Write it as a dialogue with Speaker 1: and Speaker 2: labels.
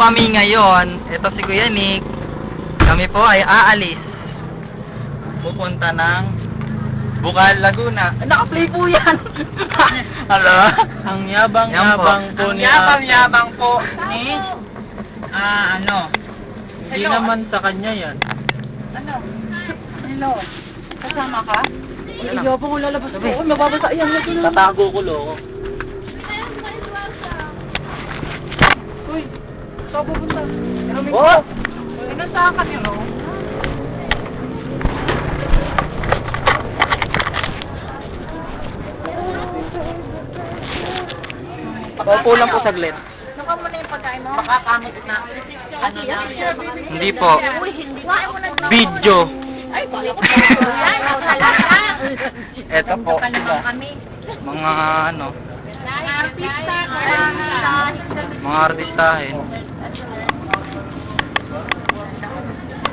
Speaker 1: kami ngayon. Ito si Kuya Nick. Kami po ay aalis. Pupunta ng Bukal, Laguna.
Speaker 2: Naka-play po yan.
Speaker 1: Hello?
Speaker 3: Ang yabang-yabang po
Speaker 2: Ang
Speaker 3: ni
Speaker 2: yabang-yabang po ni...
Speaker 3: Hindi
Speaker 2: Hello.
Speaker 3: naman sa kanya yan.
Speaker 2: Ano? Hello? Kasama ka? Iyo po kung lalabas ko. Mababasa yan.
Speaker 3: Tatago ko loko.
Speaker 2: Uy, saan pupunta? Ramig
Speaker 3: Oh!
Speaker 2: ko. Inasaan ka niyo, no?
Speaker 1: Paupo lang po saglit.
Speaker 2: Saka mo na yung pagkain mo? Makakamit na.
Speaker 1: Hindi po.
Speaker 2: Uy, hindi na.
Speaker 1: Video.
Speaker 2: Ay, balik ko. Yan, talaga.
Speaker 1: Ito po.
Speaker 2: Pa naman kami.
Speaker 1: Mga ano,
Speaker 2: Artista.
Speaker 1: mga artistahin.